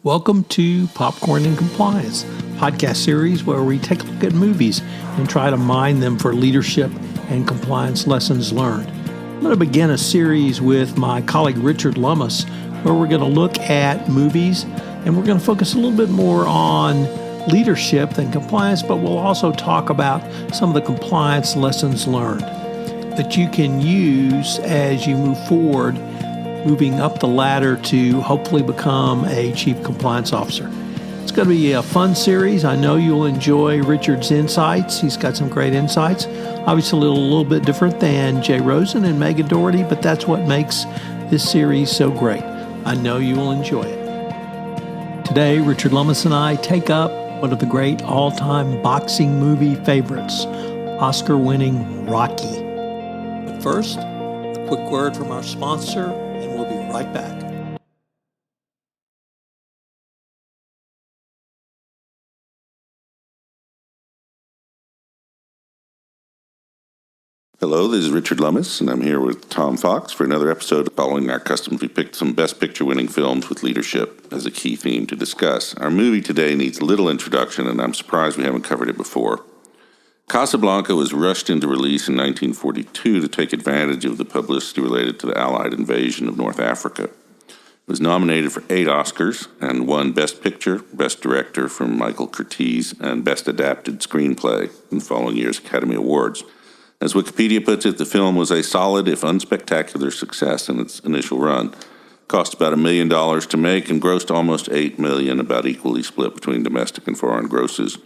Welcome to Popcorn and Compliance, podcast series where we take a look at movies and try to mine them for leadership and compliance lessons learned. I'm going to begin a series with my colleague Richard Lummis, where we're going to look at movies and we're going to focus a little bit more on leadership than compliance, but we'll also talk about some of the compliance lessons learned that you can use as you move forward, moving up the ladder to hopefully become a chief compliance officer. It's going to be a fun series. I know you'll enjoy Richard's insights. He's got some great insights. Obviously a little bit different than Jay Rosen and Megan Doherty, but that's what makes this series so great. I know you will enjoy it. Today, Richard Lummis and I take up one of the great all-time boxing movie favorites, Oscar-winning Rocky. But first, a quick word from our sponsor, and we'll be right back. Hello, this is Richard Lummis, and I'm here with Tom Fox for another episode following our custom. We picked some Best Picture-winning films with leadership as a key theme to discuss. Our movie today needs little introduction, and I'm surprised we haven't covered it before. Casablanca was rushed into release in 1942 to take advantage of the publicity related to the Allied invasion of North Africa. It was nominated for 8 Oscars and won Best Picture, Best Director from Michael Curtiz, and Best Adapted Screenplay in the following year's Academy Awards. As Wikipedia puts it, the film was a solid, if unspectacular, success in its initial run. Cost about $1 million to make and grossed almost $8 million, about equally split between domestic and foreign grosses.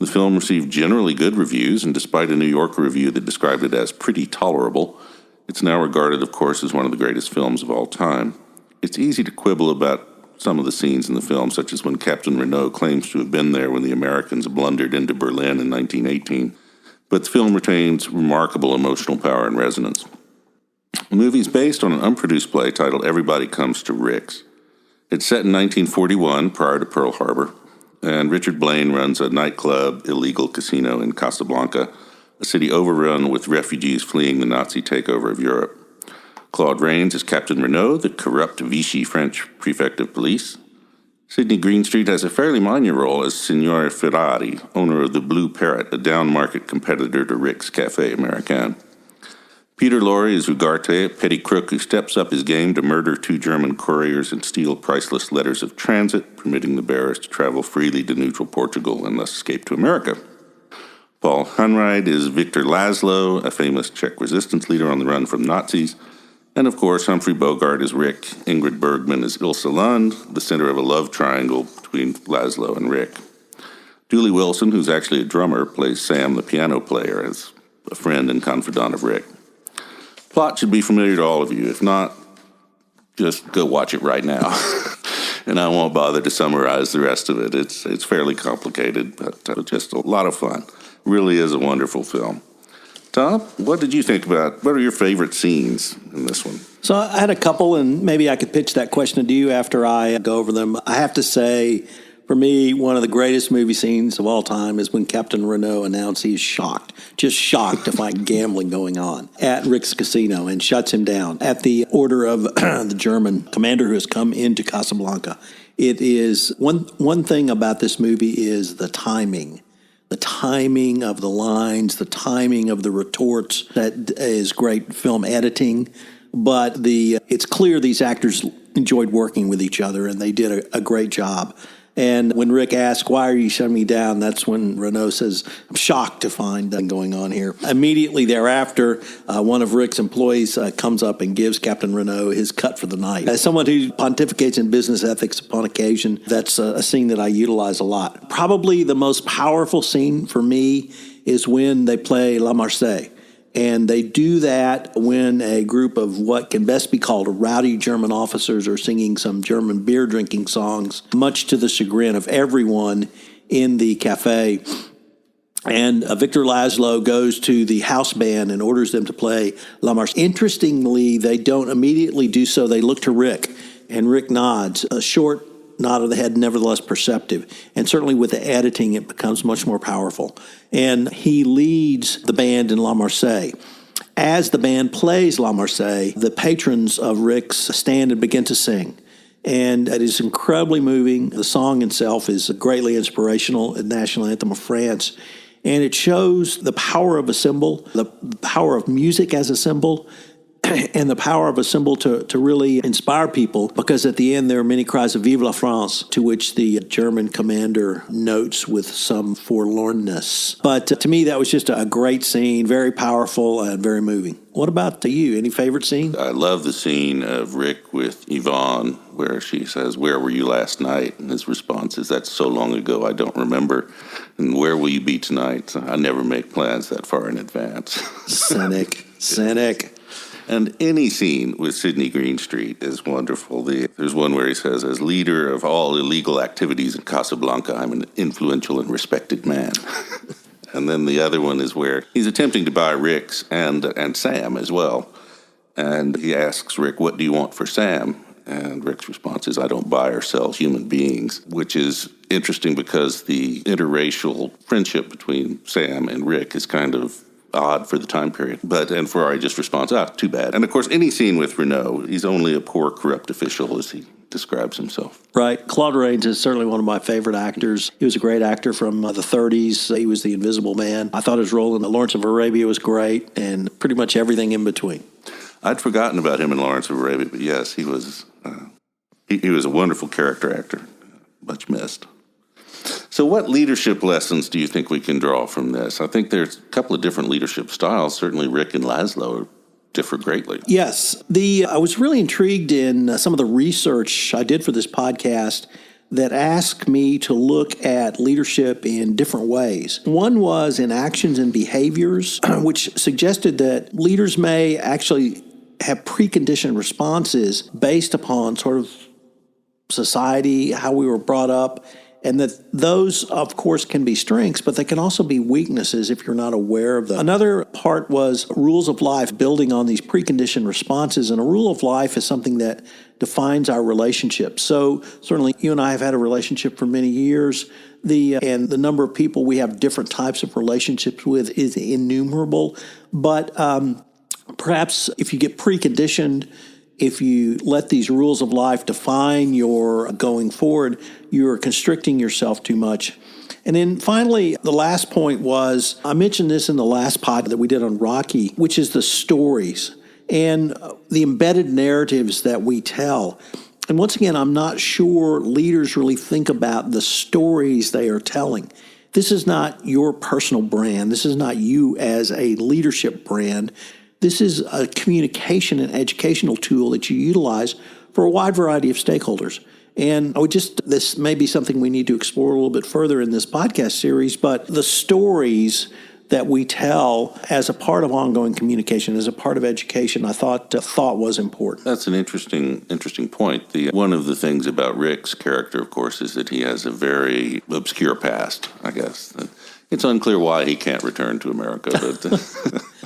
The film received generally good reviews, and despite a New Yorker review that described it as pretty tolerable, it's now regarded, of course, as one of the greatest films of all time. It's easy to quibble about some of the scenes in the film, such as when Captain Renault claims to have been there when the Americans blundered into Berlin in 1918. But the film retains remarkable emotional power and resonance. The movie is based on an unproduced play titled Everybody Comes to Rick's. It's set in 1941, prior to Pearl Harbor, and Rick Blaine runs a nightclub, illegal casino in Casablanca, a city overrun with refugees fleeing the Nazi takeover of Europe. Claude Rains is Captain Renault, the corrupt Vichy French prefect of police. Sidney Greenstreet has a fairly minor role as Signor Ferrari, owner of the Blue Parrot, a down-market competitor to Rick's Café Americain. Peter Lorre is Ugarte, a petty crook who steps up his game to murder 2 German couriers and steal priceless letters of transit, permitting the bearers to travel freely to neutral Portugal and thus escape to America. Paul Hunride is Victor Laszlo, a famous Czech resistance leader on the run from Nazis. And of course, Humphrey Bogart is Rick. Ingrid Bergman is Ilsa Lund, the center of a love triangle between Laszlo and Rick. Julie Wilson, who's actually a drummer, plays Sam, the piano player, as a friend and confidant of Rick. Plot should be familiar to all of you. If not, just go watch it right now. And I won't bother to summarize the rest of it. It's fairly complicated, but just a lot of fun. Really is a wonderful film. Tom, what did you think about, what are your favorite scenes in this one? So I had a couple, and maybe I could pitch that question to you after I go over them. I have to say, for me, one of the greatest movie scenes of all time is when Captain Renault announced he's shocked to find gambling going on at Rick's casino and shuts him down at the order of the German commander who has come into Casablanca. It is, one thing about this movie is the timing. The timing of the lines, the timing of the retorts, that is great film editing. But it's clear these actors enjoyed working with each other, and they did a great job. And when Rick asks, "Why are you shutting me down?" that's when Renault says, "I'm shocked to find that going on here." Immediately thereafter, one of Rick's employees comes up and gives Captain Renault his cut for the night. As someone who pontificates in business ethics upon occasion, that's a scene that I utilize a lot. Probably the most powerful scene for me is when they play La Marseillaise. And they do that when a group of what can best be called rowdy German officers are singing some German beer-drinking songs, much to the chagrin of everyone in the cafe. And Victor Laszlo goes to the house band and orders them to play La Marseillaise. Interestingly, they don't immediately do so. They look to Rick, and Rick nods, a short nod of the head, nevertheless perceptive. And certainly with the editing, it becomes much more powerful. And he leads the band in La Marseillaise. As the band plays La Marseillaise, the patrons of Rick's stand and begin to sing. And it is incredibly moving. The song itself is greatly inspirational, a national anthem of France. And it shows the power of a symbol, the power of music as a symbol, and the power of a symbol to really inspire people, because at the end there are many cries of Vive la France, to which the German commander notes with some forlornness. But to me, that was just a great scene, very powerful and very moving. What about you? Any favorite scene? I love the scene of Rick with Yvonne where she says, "Where were you last night?" And his response is, "That's so long ago, I don't remember." And "Where will you be tonight?" "I never make plans that far in advance." Cynic. And any scene with Sidney Greenstreet is wonderful. There's one where he says, "As leader of all illegal activities in Casablanca, I'm an influential and respected man." And then the other one is where he's attempting to buy Rick's and Sam as well. And he asks Rick, "What do you want for Sam?" And Rick's response is, "I don't buy or sell human beings," which is interesting because the interracial friendship between Sam and Rick is kind of odd for the time period. And Ferrari just responds, "Too bad." And of course, any scene with Renault, he's only a poor, corrupt official, as he describes himself. Right. Claude Rains is certainly one of my favorite actors. He was a great actor from the 30s. He was the Invisible Man. I thought his role in The Lawrence of Arabia was great, and pretty much everything in between. I'd forgotten about him in Lawrence of Arabia, but yes, he was a wonderful character actor, much missed. So what leadership lessons do you think we can draw from this? I think there's a couple of different leadership styles. Certainly Rick and Laszlo differ greatly. Yes. I was really intrigued in some of the research I did for this podcast that asked me to look at leadership in different ways. One was in actions and behaviors, which suggested that leaders may actually have preconditioned responses based upon sort of society, how we were brought up, and that those, of course, can be strengths, but they can also be weaknesses if you're not aware of them. Another part was rules of life, building on these preconditioned responses. And a rule of life is something that defines our relationships. So certainly you and I have had a relationship for many years. And the number of people we have different types of relationships with is innumerable. But perhaps if you get preconditioned, if you let these rules of life define your going forward, you're constricting yourself too much. And then finally, the last point was, I mentioned this in the last pod that we did on Rocky, which is the stories and the embedded narratives that we tell. And once again, I'm not sure leaders really think about the stories they are telling. This is not your personal brand. This is not you as a leadership brand. This is a communication and educational tool that you utilize for a wide variety of stakeholders. And this may be something we need to explore a little bit further in this podcast series, but the stories that we tell as a part of ongoing communication, as a part of education, I thought was important. That's an interesting point. One of the things about Rick's character, of course, is that he has a very obscure past, I guess. It's unclear why he can't return to America, but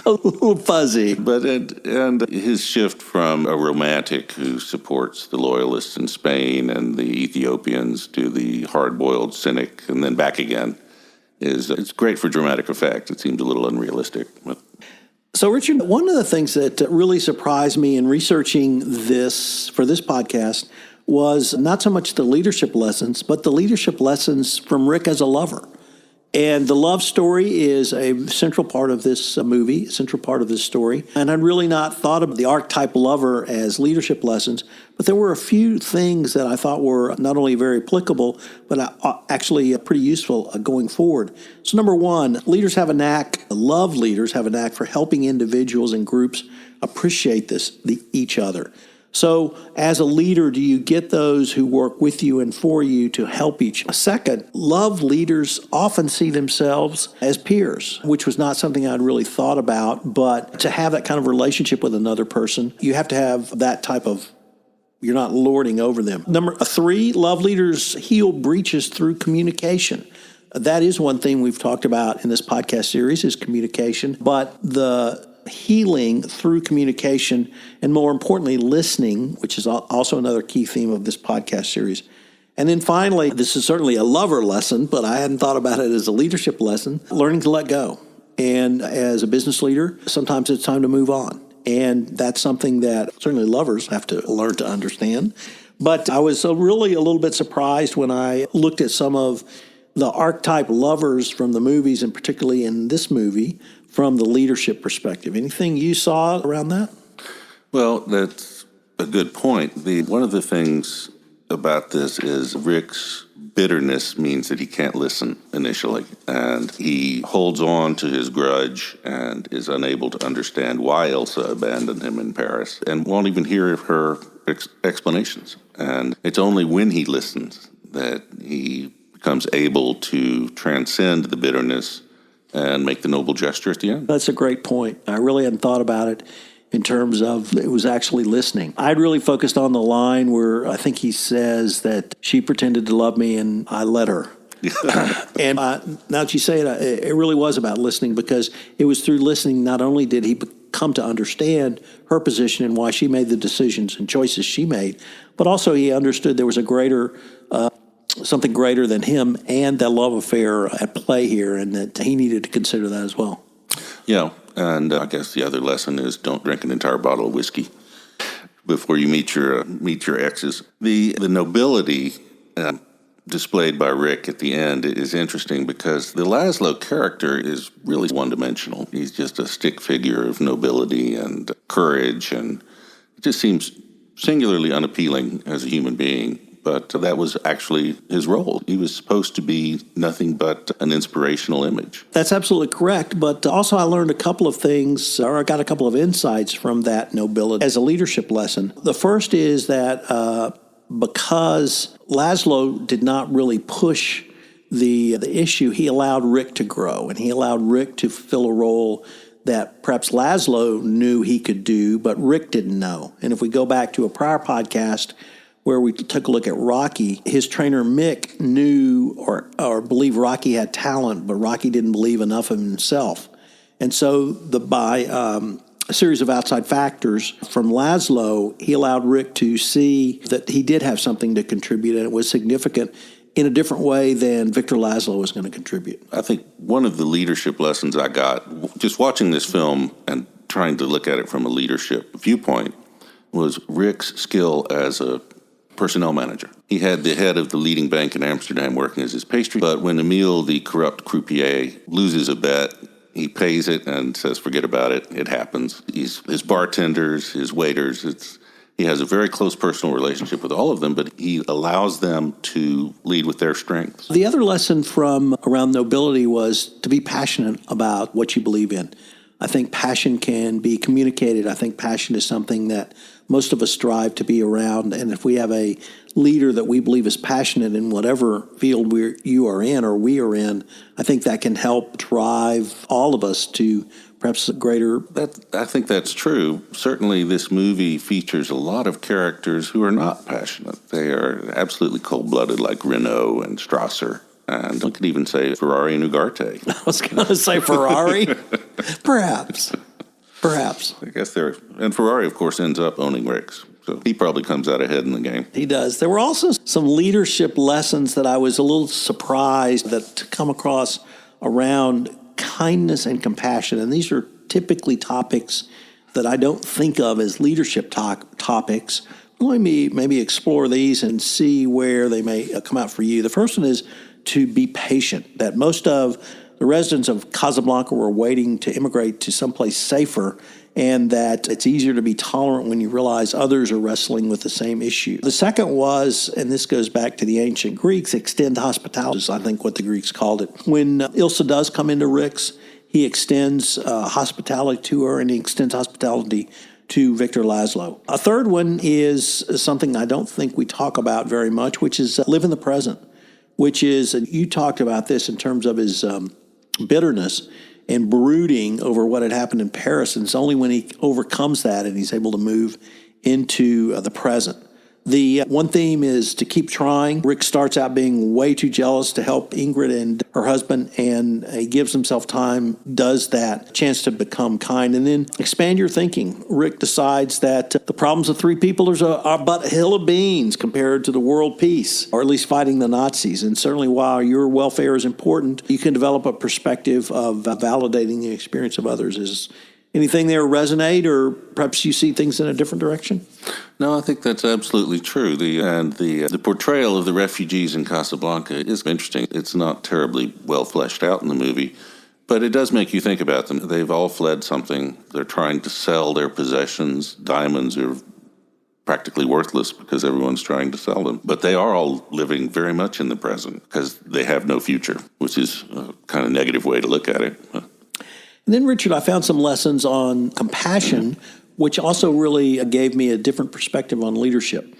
a little fuzzy. But and his shift from a romantic who supports the loyalists in Spain and the Ethiopians to the hard-boiled cynic and then back again it's great for dramatic effect. It seems a little unrealistic. So, Richard, one of the things that really surprised me in researching this for this podcast was not so much the leadership lessons, but the leadership lessons from Rick as a lover. And the love story is a central part of this movie, a central part of this story. And I'd really not thought of the archetype lover as leadership lessons, but there were a few things that I thought were not only very applicable, but actually pretty useful going forward. So number one, love leaders have a knack for helping individuals and groups appreciate each other. So as a leader, do you get those who work with you and for you to help each other? Second, love leaders often see themselves as peers, which was not something I'd really thought about. But to have that kind of relationship with another person, you have to have that type of, you're not lording over them. Number three, love leaders heal breaches through communication. That is one thing we've talked about in this podcast series is communication, but the healing through communication, and more importantly, listening, which is also another key theme of this podcast series. And then finally, this is certainly a lover lesson, but I hadn't thought about it as a leadership lesson, learning to let go. And as a business leader, sometimes it's time to move on. And that's something that certainly lovers have to learn to understand. But I was really a little bit surprised when I looked at some of the archetype lovers from the movies, and particularly in this movie, from the leadership perspective. Anything you saw around that? Well, that's a good point. One of the things about this is Rick's bitterness means that he can't listen initially, and he holds on to his grudge and is unable to understand why Elsa abandoned him in Paris and won't even hear her explanations. And it's only when he listens that he becomes able to transcend the bitterness and make the noble gesture at the end. That's a great point. I really hadn't thought about it in terms of it was actually listening. I'd really focused on the line where I think he says that she pretended to love me and I let her. And now that you say it, it really was about listening, because it was through listening not only did he come to understand her position and why she made the decisions and choices she made, but also he understood there was a greater something greater than him and that love affair at play here, and that he needed to consider that as well. Yeah, and I guess the other lesson is don't drink an entire bottle of whiskey before you meet your exes. The nobility displayed by Rick at the end is interesting because the Laszlo character is really one-dimensional. He's just a stick figure of nobility and courage, and it just seems singularly unappealing as a human being. But that was actually his role. He was supposed to be nothing but an inspirational image. That's absolutely correct. But also I learned a couple of things, or I got a couple of insights from that nobility as a leadership lesson. The first is that because Laszlo did not really push the issue, he allowed Rick to grow, and he allowed Rick to fill a role that perhaps Laszlo knew he could do, but Rick didn't know. And if we go back to a prior podcast where we took a look at Rocky, his trainer Mick knew or believed Rocky had talent, but Rocky didn't believe enough of himself. And so by a series of outside factors from Laszlo, he allowed Rick to see that he did have something to contribute, and it was significant in a different way than Victor Laszlo was going to contribute. I think one of the leadership lessons I got just watching this film and trying to look at it from a leadership viewpoint was Rick's skill as a personnel manager. He had the head of the leading bank in Amsterdam working as his pastry, but when Emile, the corrupt croupier, loses a bet, he pays it and says, forget about it. It happens. His bartenders, his waiters, he has a very close personal relationship with all of them, but he allows them to lead with their strengths. The other lesson from around nobility was to be passionate about what you believe in. I think passion can be communicated. I think passion is something that most of us strive to be around. And if we have a leader that we believe is passionate in whatever field you are in or we are in, I think that can help drive all of us to perhaps a greater... I think that's true. Certainly this movie features a lot of characters who are not passionate. They are absolutely cold-blooded, like Renault and Strasser. And I could even say Ferrari and Ugarte. I was going to say Ferrari. Perhaps. I guess and Ferrari, of course, ends up owning Rick's. So he probably comes out ahead in the game. He does. There were also some leadership lessons that I was a little surprised to come across around kindness and compassion. And these are typically topics that I don't think of as leadership topics. Let me maybe explore these and see where they may come out for you. The first one is to be patient, that most of the residents of Casablanca were waiting to immigrate to someplace safer, and that it's easier to be tolerant when you realize others are wrestling with the same issue. The second was, and this goes back to the ancient Greeks, extend hospitality is I think what the Greeks called it. When Ilsa does come into Rick's, he extends hospitality to her, and he extends hospitality to Victor Laszlo. A third one is something I don't think we talk about very much, which is live in the present, which is, you talked about this in terms of his bitterness and brooding over what had happened in Paris, and it's only when he overcomes that and he's able to move into the present. The one theme is to keep trying. Rick starts out being way too jealous to help Ingrid and her husband, and he gives himself time, does that, chance to become kind, and then expand your thinking. Rick decides that the problems of three people are but a hill of beans compared to the world peace, or at least fighting the Nazis. And certainly while your welfare is important, you can develop a perspective of validating the experience of others Anything there resonate, or perhaps you see things in a different direction? No, I think that's absolutely true. The portrayal of the refugees in Casablanca is interesting. It's not terribly well fleshed out in the movie, but it does make you think about them. They've all fled something. They're trying to sell their possessions. Diamonds are practically worthless because everyone's trying to sell them. But they are all living very much in the present because they have no future, which is a kind of negative way to look at it. And then, Richard, I found some lessons on compassion, which also really gave me a different perspective on leadership.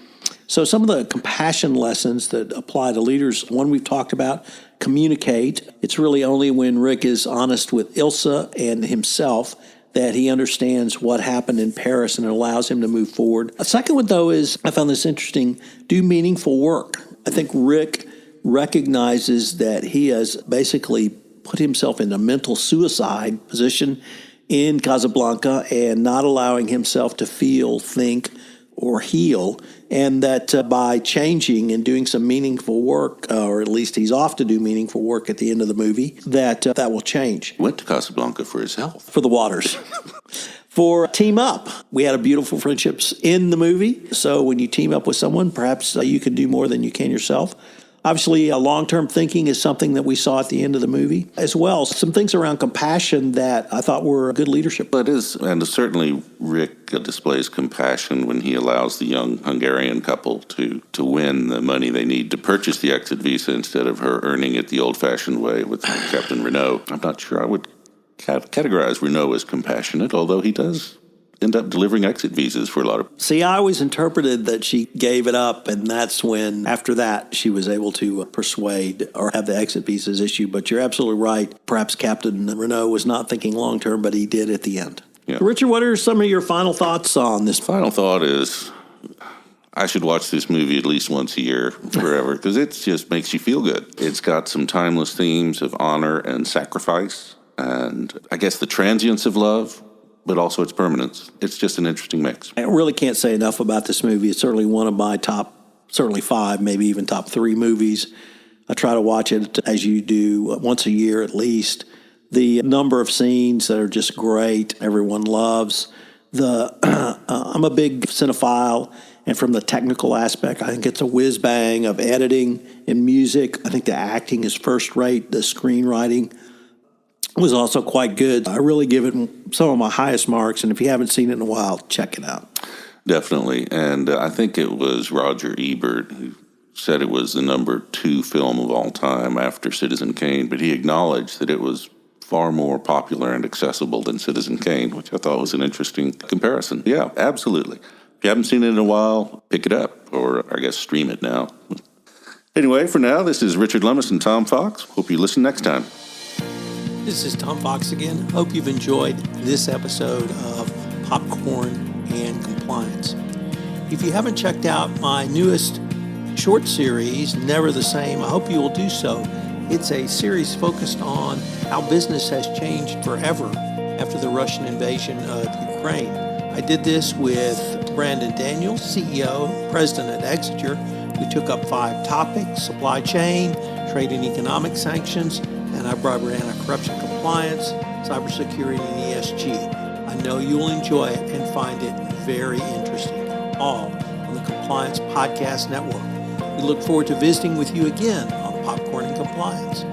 So some of the compassion lessons that apply to leaders, one we've talked about, communicate. It's really only when Rick is honest with Ilsa and himself that he understands what happened in Paris and it allows him to move forward. A second one, though, is, I found this interesting, do meaningful work. I think Rick recognizes that he has basically put himself in a mental suicide position in Casablanca and not allowing himself to feel, think, or heal, and that by changing and doing some meaningful work, or at least he's off to do meaningful work at the end of the movie, that will change. He went to Casablanca for his health. For the waters. For Team Up, we had a beautiful friendships in the movie, so when you team up with someone, perhaps you can do more than you can yourself. Obviously, long-term thinking is something that we saw at the end of the movie as well. Some things around compassion that I thought were good leadership. But it is, and certainly Rick displays compassion when he allows the young Hungarian couple to win the money they need to purchase the exit visa instead of her earning it the old-fashioned way with Captain Renault. I'm not sure I would categorize Renault as compassionate, although he does end up delivering exit visas for a lot of... See, I always interpreted that she gave it up, and that's when, after that, she was able to persuade or have the exit visas issued. But you're absolutely right. Perhaps Captain Renault was not thinking long-term, but he did at the end. Yeah. Richard, what are some of your final thoughts on this? Final thought is I should watch this movie at least once a year forever because it just makes you feel good. It's got some timeless themes of honor and sacrifice and I guess the transience of love, but also its permanence. It's just an interesting mix. I really can't say enough about this movie. It's certainly one of my top, certainly 5, maybe even top 3 movies. I try to watch it, as you do, once a year at least. The number of scenes that are just great, everyone loves. I'm a big cinephile, and from the technical aspect, I think it's a whiz-bang of editing and music. I think the acting is first-rate. The screenwriting was also quite good. I really give it some of my highest marks, and if you haven't seen it in a while, check it out. Definitely, and I think it was Roger Ebert who said it was the number 2 film of all time after Citizen Kane, but he acknowledged that it was far more popular and accessible than Citizen Kane, which I thought was an interesting comparison. Yeah, absolutely. If you haven't seen it in a while, pick it up, or I guess stream it now. Anyway, for now, this is Richard Lummis and Tom Fox. Hope you listen next time. This is Tom Fox again. Hope you've enjoyed this episode of Popcorn and Compliance. If you haven't checked out my newest short series, Never the Same, I hope you will do so. It's a series focused on how business has changed forever after the Russian invasion of Ukraine. I did this with Brandon Daniels, CEO, president at Exeter. We took up 5 topics: supply chain, trade and economic sanctions, and I brought anti-corruption compliance, cybersecurity, and ESG. I know you'll enjoy it and find it very interesting, all on the Compliance Podcast Network. We look forward to visiting with you again on Popcorn and Compliance.